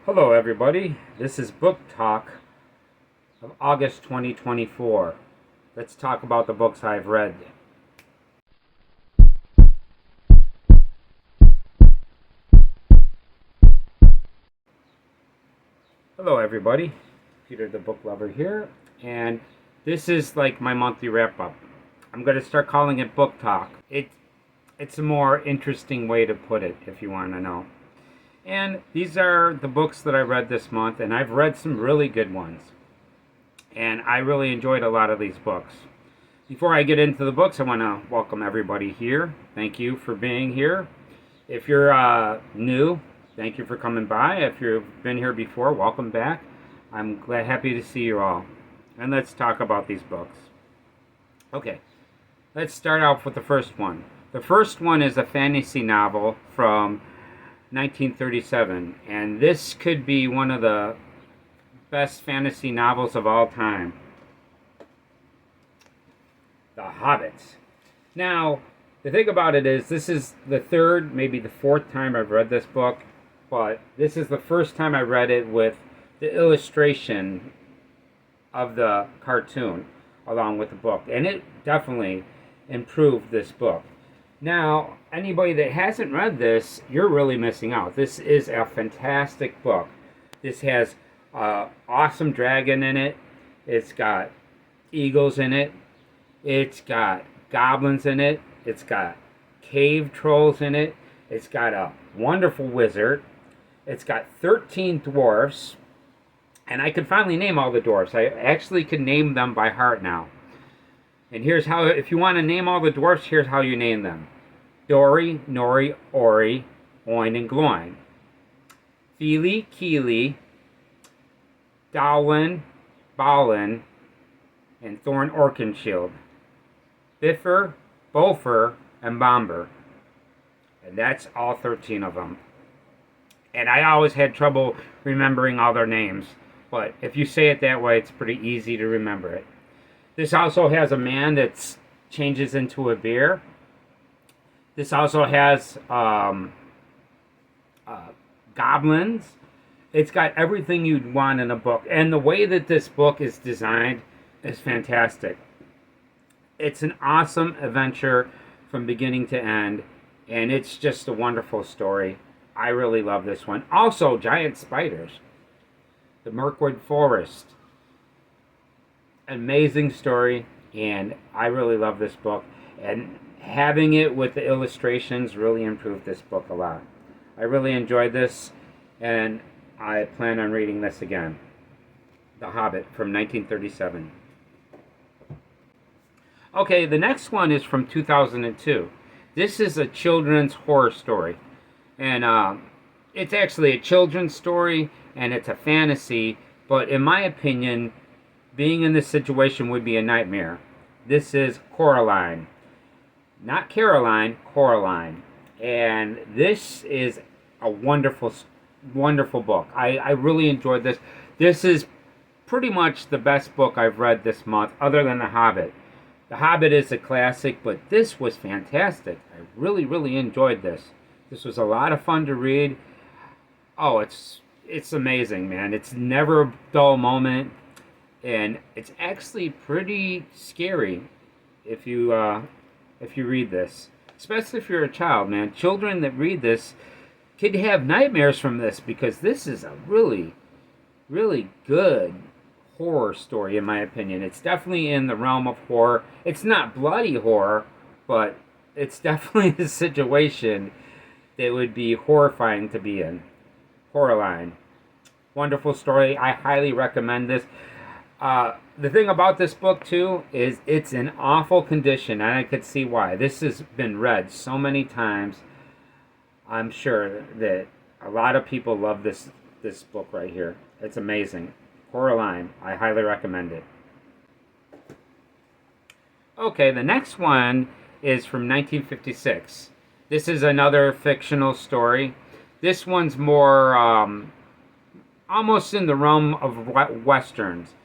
Hello everybody, this is Book Talk of August 2024. Let's talk about the books I've read. Hello everybody, Peter the Book Lover here, and this is like my monthly wrap-up. I'm going to start calling it Book Talk. It's a more interesting way to put it, if you want to know. And these are the books that I read this month, and I've read some really good ones. And I really enjoyed a lot of these books. Before I get into the books, I want to welcome everybody here. Thank you for being here. If you're new, thank you for coming by. If you've been here before, welcome back. I'm happy to see you all. And let's talk about these books. Okay, let's start off with the first one. The first one is a fantasy novel from 1937, and this could be one of the best fantasy novels of all time. The Hobbit. Now, the thing about it is, this is the third, maybe the fourth time I've read this book, but this is the first time I read it with the illustration of the cartoon along with the book, and it definitely improved this book. Now, anybody that hasn't read this, you're really missing out. This is a fantastic book. This has an awesome dragon in it. It's got eagles in it. It's got goblins in it. It's got cave trolls in it. It's got a wonderful wizard. It's got 13 dwarfs. And I can finally name all the dwarfs. I actually can name them by heart now. And here's how, if you want to name all the dwarfs, here's how you name them. Dori, Nori, Ori, Oin, and Gloin. Fili, Kili, Dowlin, Balin, and Thorn Orkinshield. Biffer, Bofer, and Bomber. And that's all 13 of them. And I always had trouble remembering all their names. But if you say it that way, it's pretty easy to remember it. This also has a man that changes into a bear. This also has goblins. It's got everything you'd want in a book. And the way that this book is designed is fantastic. It's an awesome adventure from beginning to end. And it's just a wonderful story. I really love this one. Also, giant spiders. The Mirkwood Forest. Amazing story. And I really love this book. And having it with the illustrations really improved this book a lot. I really enjoyed this, and I plan on reading this again. The Hobbit from 1937. Okay, the next one is from 2002. This is a children's horror story. And it's actually a children's story, and it's a fantasy, but in my opinion, being in this situation would be a nightmare. This is Coraline. Not Caroline, Coraline. And this is a wonderful, wonderful book. I really enjoyed this. This is pretty much the best book I've read this month, other than The Hobbit. The Hobbit is a classic, but this was fantastic. I really, really enjoyed this. This was a lot of fun to read. Oh, it's amazing, man. It's never a dull moment. And it's actually pretty scary if you read this, especially if you're a child, man. Children that read this could have nightmares from this, because this is a really, really good horror story, in my opinion. It's definitely in the realm of horror. It's not bloody horror, but it's definitely a situation that would be horrifying to be in. Coraline. Wonderful story. I highly recommend this. The thing about this book, too, is it's in awful condition, and I could see why. This has been read so many times. I'm sure that a lot of people love this book right here. It's amazing. Coraline. I highly recommend it. Okay, the next one is from 1956. This is another fictional story. This one's more almost in the realm of westerns.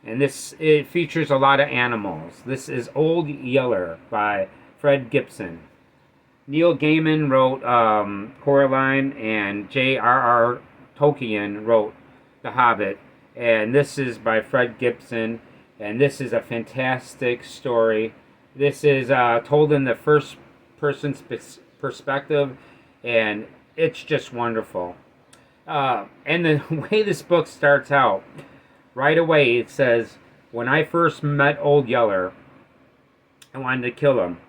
And it features a lot of animals. This is Old Yeller by Fred Gibson. Neil Gaiman wrote Coraline, and J.R.R. Tolkien wrote The Hobbit, and this is by Fred Gibson, and this is a fantastic story. This is told in the first person perspective, and it's just wonderful. And the way this book starts out, right away it says, "When I first met Old Yeller, I wanted to kill him.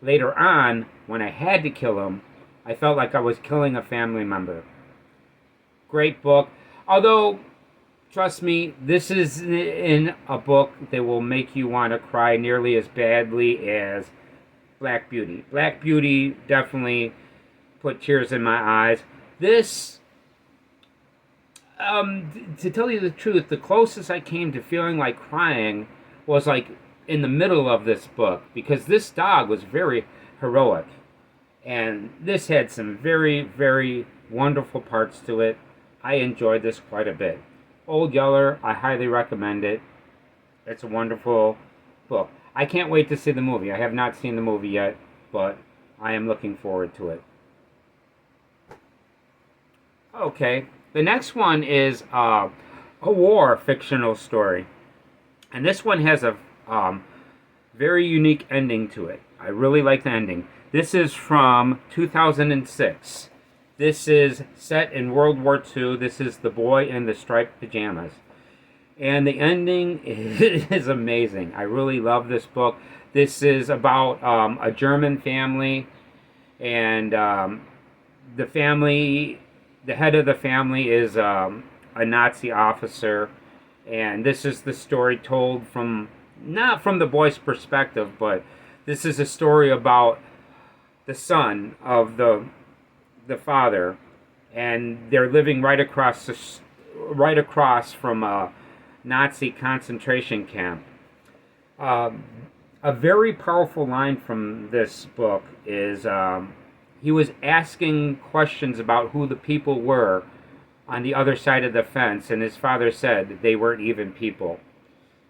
Later on, when I had to kill him, I felt like I was killing a family member." Great book. Although, trust me, this is in a book that will make you want to cry nearly as badly as Black Beauty. Black Beauty definitely put tears in my eyes. This, to tell you the truth, the closest I came to feeling like crying was like in the middle of this book, because this dog was very heroic. And this had some very, very wonderful parts to it. I enjoyed this quite a bit. Old Yeller, I highly recommend it. It's a wonderful book. I can't wait to see the movie. I have not seen the movie yet, but I am looking forward to it. Okay, the next one is a war fictional story. And this one has a very unique ending to it. I really like the ending. This is from 2006. This is set in World War II. This is The Boy in the Striped Pajamas. And the ending is amazing. I really love this book. This is about a German family. And the head of the family is a Nazi officer. And this is the story told from, not from the boy's perspective, but this is a story about the son of the father, and they're living right across from a Nazi concentration camp. A very powerful line from this book is he was asking questions about who the people were on the other side of the fence, and his father said that they weren't even people.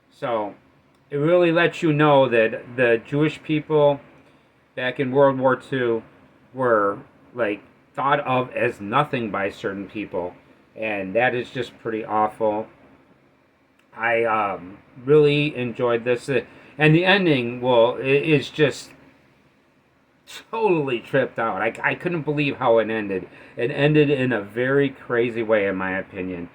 So it really lets you know that the Jewish people back in World War II were like thought of as nothing by certain people, and that is just pretty awful. I really enjoyed this, and the ending, well, is just totally tripped out. I couldn't believe how it ended. It ended in a very crazy way, in my opinion,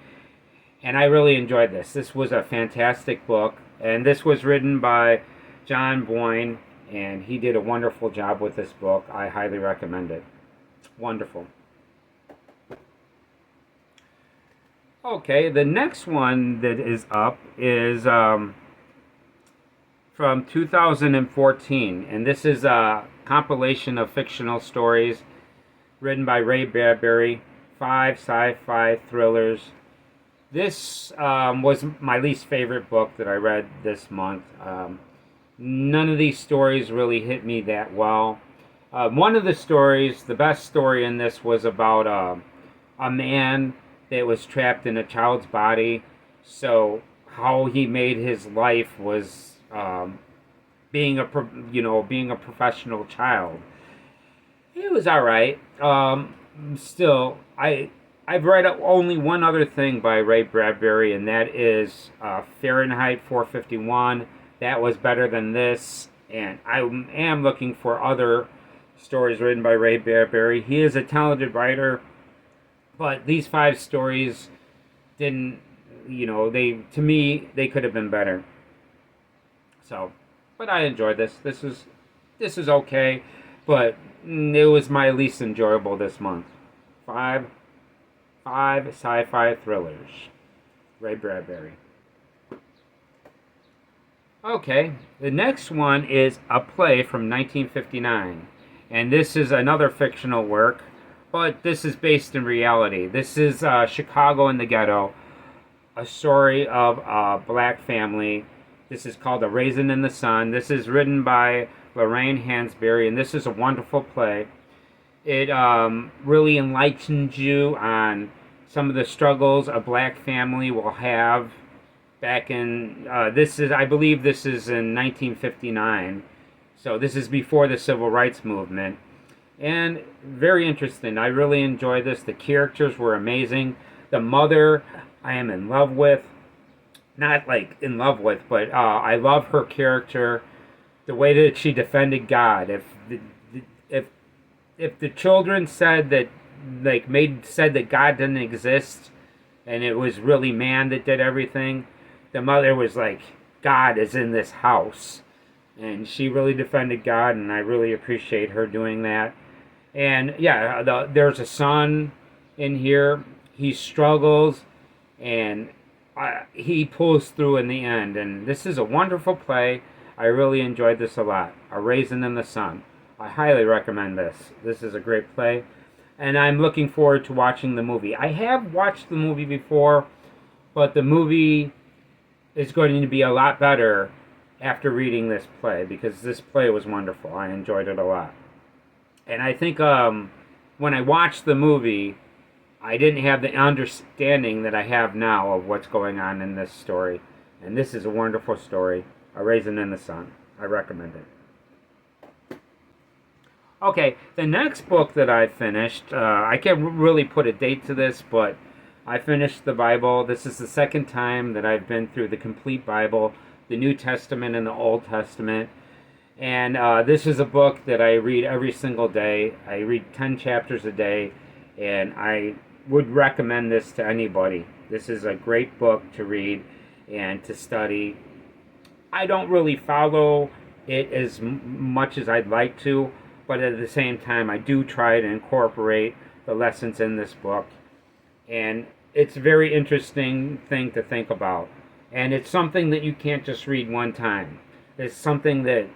and I really enjoyed this. This was a fantastic book, and this was written by John Boyne, and he did a wonderful job with this book. I highly recommend it. Wonderful. Okay, the next one that is up is from 2014, and this is a compilation of fictional stories written by Ray Bradbury, 5 sci-fi thrillers. This was my least favorite book that I read this month. None of these stories really hit me that well. One of the stories, the best story in this, was about a man that was trapped in a child's body. So how he made his life was being a professional child. It was all right. Still, I've read only one other thing by Ray Bradbury, and that is Fahrenheit 451. That was better than this, and I am looking for other stories written by Ray Bradbury. He is a talented writer, but these 5 stories didn't, to me, they could have been better. So, but I enjoyed this. This is okay, but it was my least enjoyable this month. 5 sci-fi thrillers. Ray Bradbury. Okay, the next one is a play from 1959. And this is another fictional work, but this is based in reality. This is Chicago in the Ghetto, a story of a black family. This is called A Raisin in the Sun. This is written by Lorraine Hansberry, and this is a wonderful play. It really enlightens you on some of the struggles a black family will have back in, I believe this is in 1959. So this is before the Civil Rights Movement. And very interesting. I really enjoyed this. The characters were amazing. The mother, I am in love with. Not like in love with, but I love her character. The way that she defended God. If if the children said that, like, said that God didn't exist, and it was really man that did everything, the mother was like, God is in this house, and she really defended God, and I really appreciate her doing that. And yeah, there's a son in here. He struggles, and he pulls through in the end. And this is a wonderful play. I really enjoyed this a lot. A Raisin in the Sun. I highly recommend this. This is a great play, and I'm looking forward to watching the movie. I have watched the movie before, but the movie is going to be a lot better after reading this play, because this play was wonderful. I enjoyed it a lot. And I think when I watched the movie, I didn't have the understanding that I have now of what's going on in this story. And this is a wonderful story, A Raisin in the Sun. I recommend it. Okay, the next book that I finished, I can't really put a date to this, but I finished the Bible. This is the second time that I've been through the complete Bible, the New Testament and the Old Testament. And this is a book that I read every single day. I read 10 chapters a day, and I would recommend this to anybody. This is a great book to read and to study. I don't really follow it as much as I'd like to, but at the same time, I do try to incorporate the lessons in this book. And it's a very interesting thing to think about. And it's something that you can't just read one time. It's something that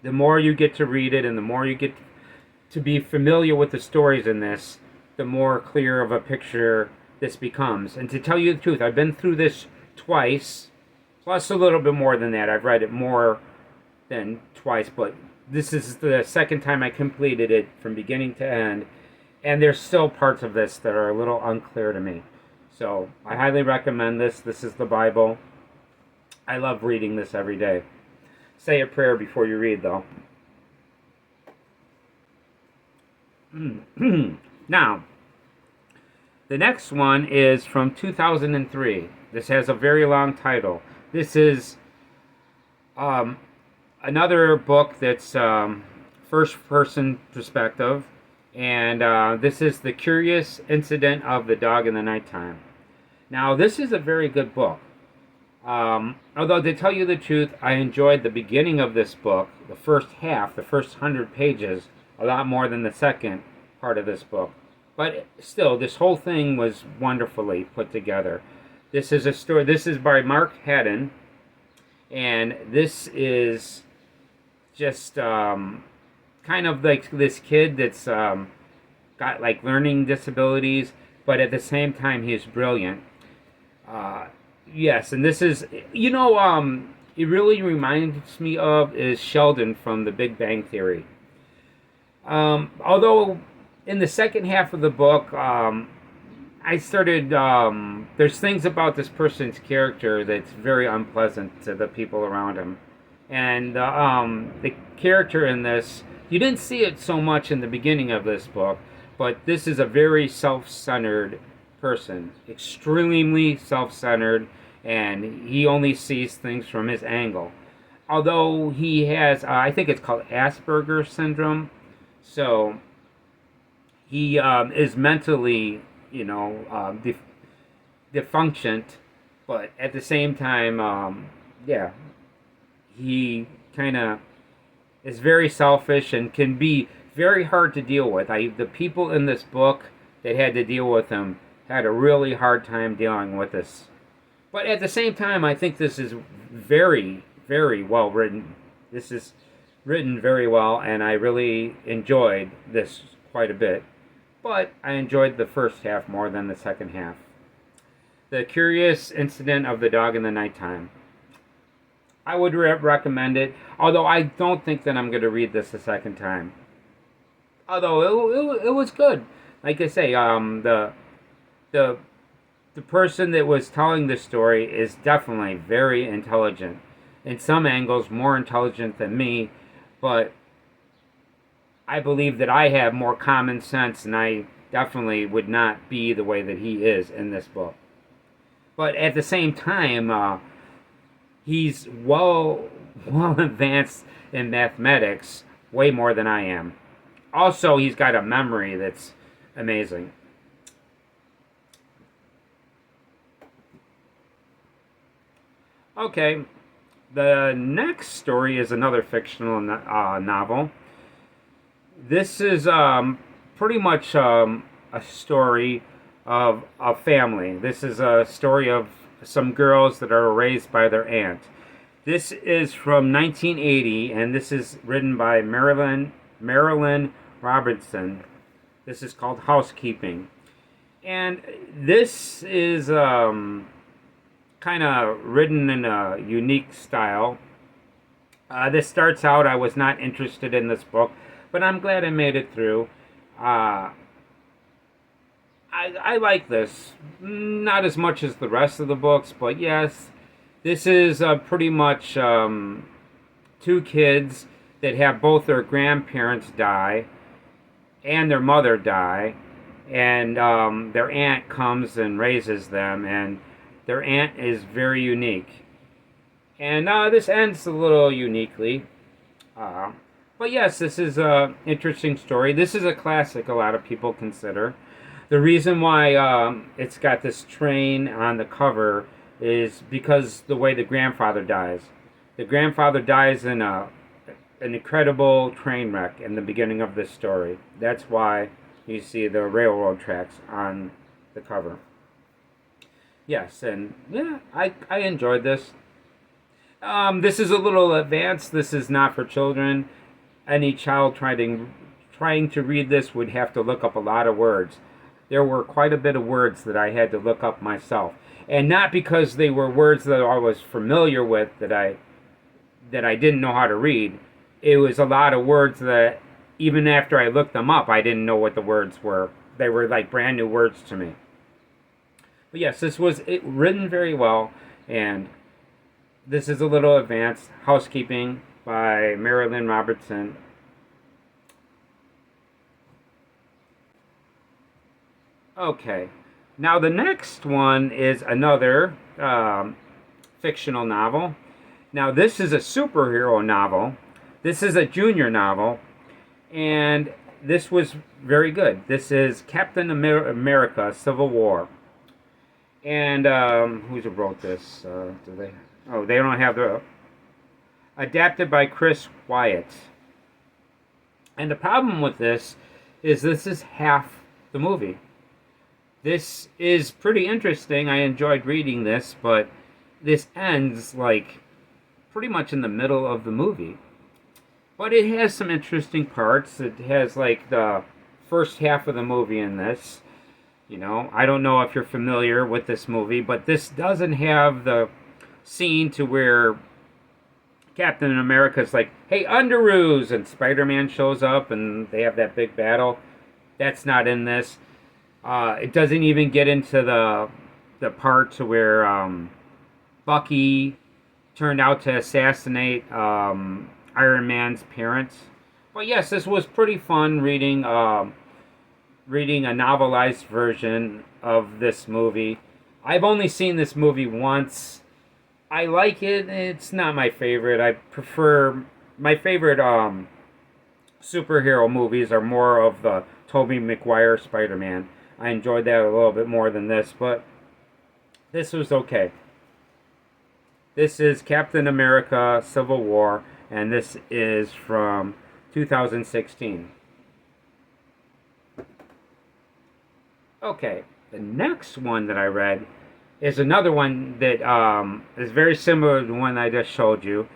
the more you get to read it and the more you get to be familiar with the stories in this, the more clear of a picture this becomes. And to tell you the truth, I've been through this twice, plus a little bit more than that. I've read it more than twice, but this is the second time I completed it from beginning to end, and there's still parts of this that are a little unclear to me. So I highly recommend this. This is the Bible. I love reading this every day. Say a prayer before you read, though. Now, the next one is from 2003. This has a very long title. This is another book that's first-person perspective, and this is The Curious Incident of the Dog in the Nighttime. Now, this is a very good book. Although, to tell you the truth, I enjoyed the beginning of this book, the first half, the first 100 pages, a lot more than the second part of this book. But still, this whole thing was wonderfully put together. This is a story. This is by Mark Haddon, and this is just kind of like this kid that's got like learning disabilities, but at the same time he's brilliant. Yes, and this is, it really reminds me of is Sheldon from The Big Bang Theory. Although in the second half of the book, I started, there's things about this person's character that's very unpleasant to the people around him. And the character in this, you didn't see it so much in the beginning of this book, but this is a very self-centered person, extremely self-centered, and he only sees things from his angle. Although he has, I think it's called Asperger's syndrome, so he is mentally, defunctioned, but at the same time, he kind of is very selfish and can be very hard to deal with. The people in this book that had to deal with him had a really hard time dealing with this. But at the same time, I think this is very, very well written. This is written very well, and I really enjoyed this quite a bit. But I enjoyed the first half more than the second half. The Curious Incident of the Dog in the Nighttime. I would recommend it, although I don't think that I'm going to read this a second time. Although it was good. Like I say, the person that was telling the story is definitely very intelligent. In some angles, more intelligent than me, but I believe that I have more common sense, and I definitely would not be the way that he is in this book. But at the same time, he's well advanced in mathematics, way more than I am. Also, he's got a memory that's amazing. Okay, the next story is another fictional novel. This is pretty much a story of a family. This is a story of some girls that are raised by their aunt. This is from 1980, and this is written by Marilyn Robertson. This is called Housekeeping. And this is kind of written in a unique style. This starts out, I was not interested in this book, but I'm glad I made it through. I like this. Not as much as the rest of the books, but yes, this is pretty much two kids that have both their grandparents die and their mother die, and their aunt comes and raises them, and their aunt is very unique. And this ends a little uniquely. But yes, this is an interesting story. This is a classic, a lot of people consider. The reason why it's got this train on the cover is because the way the grandfather dies. The grandfather dies in an incredible train wreck in the beginning of this story. That's why you see the railroad tracks on the cover. Yes, and yeah, I enjoyed this. This is a little advanced. This is not for children. Any child trying to read this would have to look up a lot of words. There were quite a bit of words that I had to look up myself. And not because they were words that I was familiar with that I didn't know how to read. It was a lot of words that even after I looked them up, I didn't know what the words were. They were like brand new words to me. But yes, this was written very well, and this is a little advanced. Housekeeping by Marilyn Robertson. Okay, now the next one is another fictional novel. Now this is a superhero novel. This is a junior novel, and this was very good. This is Captain America: Civil War. And who wrote this? They don't have the... Adapted by Chris Wyatt. And the problem with this is half the movie. This is pretty interesting. I enjoyed reading this, but this ends like pretty much in the middle of the movie. But it has some interesting parts. It has like the first half of the movie in this. You know, I don't know if you're familiar with this movie, but this doesn't have the scene to where Captain America's like, "Hey, Underoos," and Spider-Man shows up and they have that big battle. That's not in this. It doesn't even get into the part to where Bucky turned out to assassinate Iron Man's parents. But yes, this was pretty fun reading a novelized version of this movie. I've only seen this movie once. I like it. It's not my favorite. I prefer... My favorite superhero movies are more of the Tobey Maguire Spider-Man. I enjoyed that a little bit more than this, but this was okay. This is Captain America: Civil War, and this is from 2016. Okay, the next one that I read is another one that is very similar to the one I just showed you.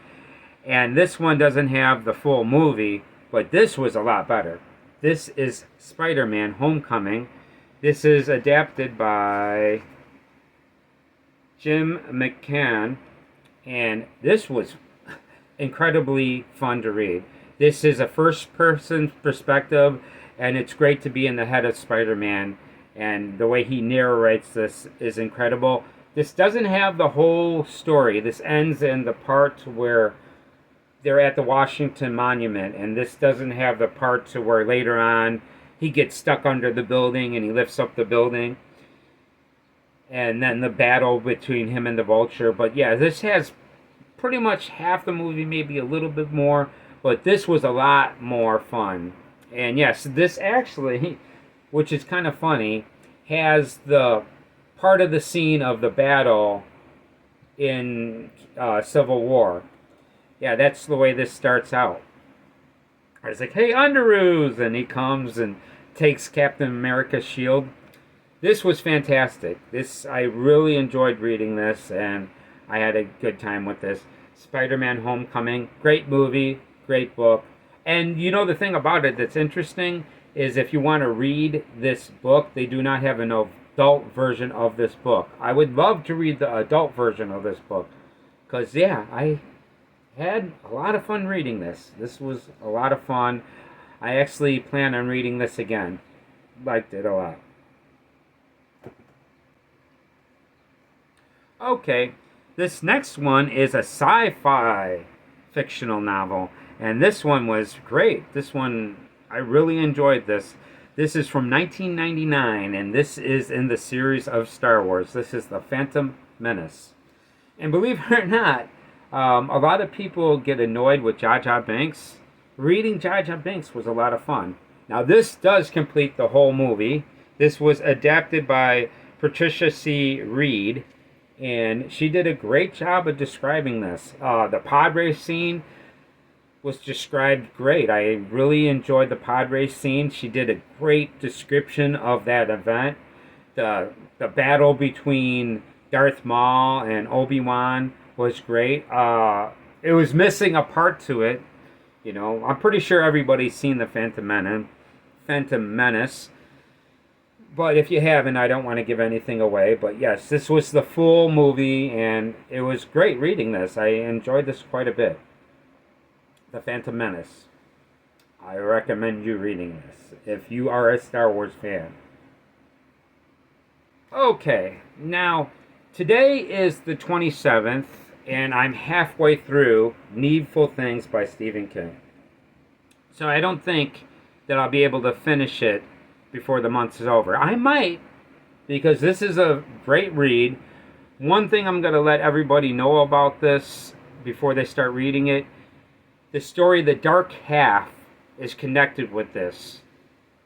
And this one doesn't have the full movie, but this was a lot better. This is Spiderman Homecoming. This is adapted by Jim McCann, and this was incredibly fun to read. This is a first-person perspective, and it's great to be in the head of Spider-Man. And the way he narrates this is incredible. This doesn't have the whole story. This ends in the part where they're at the Washington Monument. And this doesn't have the part to where later on he gets stuck under the building and he lifts up the building. And then the battle between him and the vulture. But yeah, this has pretty much half the movie, maybe a little bit more. But this was a lot more fun. And yes, this actually, which is kind of funny, has the part of the scene of the battle in Civil War. Yeah, that's the way this starts out. It's like, hey, Underoos! And he comes and takes Captain America's shield. This was fantastic. I really enjoyed reading this, and I had a good time with this. Spiderman Homecoming, great movie, great book. And you know the thing about it that's interesting is if you want to read this book, they do not have an adult version of this book. I would love to read the adult version of this book. Because, yeah, I had a lot of fun reading this. This was a lot of fun. I actually plan on reading this again. Liked it a lot. Okay, this next one is a sci-fi fictional novel, and this one was great. This one, I really enjoyed this. This is from 1999, and this is in the series of Star Wars. This is The Phantom Menace. And believe it or not, a lot of people get annoyed with Jar Jar Binks. Reading Jar Jar Binks was a lot of fun. Now, this does complete the whole movie. This was adapted by Patricia C. Reed, and she did a great job of describing this. The pod race scene was described great. I really enjoyed the pod race scene. She did a great description of that event. The battle between Darth Maul and Obi-Wan was great. It was missing a part to it. You know, I'm pretty sure everybody's seen the Phantom Menace. But if you haven't, I don't want to give anything away. But yes, this was the full movie, and it was great reading this. I enjoyed this quite a bit. The Phantom Menace. I recommend you reading this if you are a Star Wars fan. Okay, now today is the 27th, and I'm halfway through Needful Things by Stephen King. So I don't think that I'll be able to finish it before the month is over. I might, because this is a great read. One thing I'm going to let everybody know about this before they start reading it, the story The Dark Half is connected with this.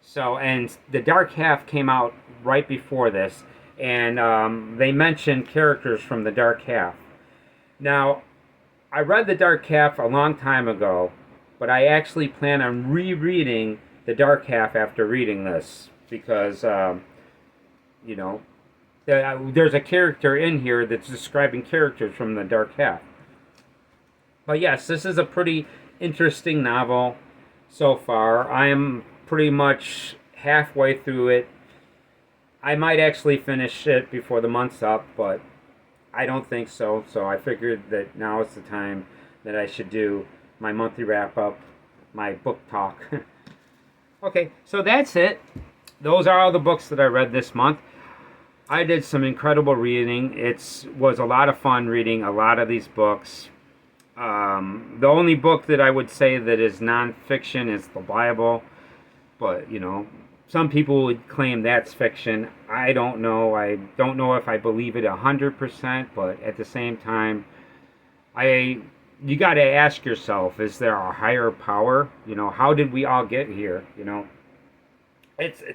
So, and The Dark Half came out right before this, and they mentioned characters from The Dark Half. Now, I read The Dark Half a long time ago, but I actually plan on rereading The Dark Half after reading this, because, you know, there's a character in here that's describing characters from The Dark Half. But yes, this is a pretty interesting novel so far. I am pretty much halfway through it. I might actually finish it before the month's up, but I don't think so. So I figured that now is the time that I should do my monthly wrap-up, my book talk. Okay, so that's it. Those are all the books that I read this month. I did some incredible reading. It was a lot of fun reading a lot of these books. The only book that I would say that is nonfiction is the Bible. But, you know, some people would claim that's fiction. I don't know. I don't know if I believe it 100%, but at the same time, you got to ask yourself, is there a higher power? You know, how did we all get here? You know,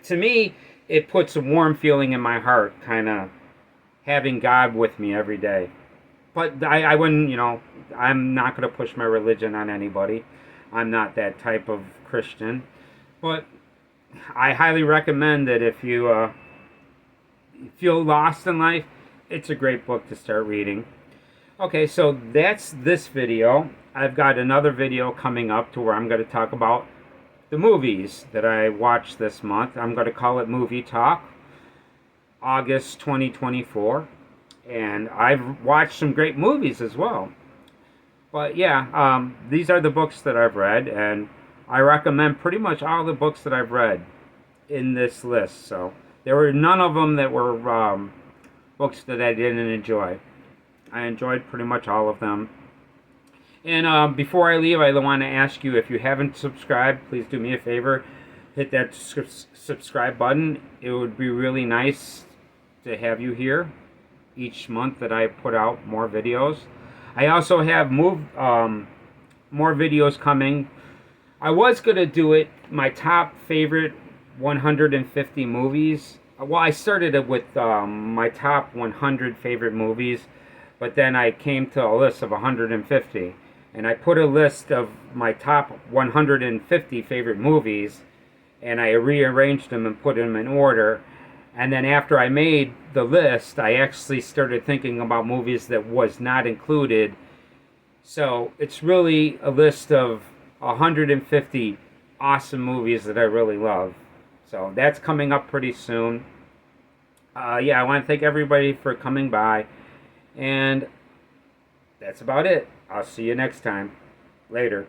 to me, it puts a warm feeling in my heart, kind of having God with me every day. But I wouldn't, you know, I'm not going to push my religion on anybody. I'm not that type of Christian. But I highly recommend that if you feel lost in life, it's a great book to start reading. Okay, so that's this video. I've got another video coming up to where I'm going to talk about the movies that I watched this month. I'm going to call it Movie Talk, August 2024. And I've watched some great movies as well. But yeah, these are the books that I've read, and I recommend pretty much all the books that I've read in this list. So there were none of them that were books that I didn't enjoy. I enjoyed pretty much all of them. And before I leave, I want to ask you, if you haven't subscribed, please do me a favor. hit that subscribe button. It would be really nice to have you here each month that I put out more videos. I also have more videos coming. I was going to do it, my top favorite 150 movies. Well, I started it with my top 100 favorite movies, but then I came to a list of 150. And I put a list of my top 150 favorite movies, and I rearranged them and put them in order. And then after I made the list, I actually started thinking about movies that was not included. So it's really a list of 150 awesome movies that I really love. So that's coming up pretty soon. Yeah, I want to thank everybody for coming by. And that's about it. I'll see you next time. Later.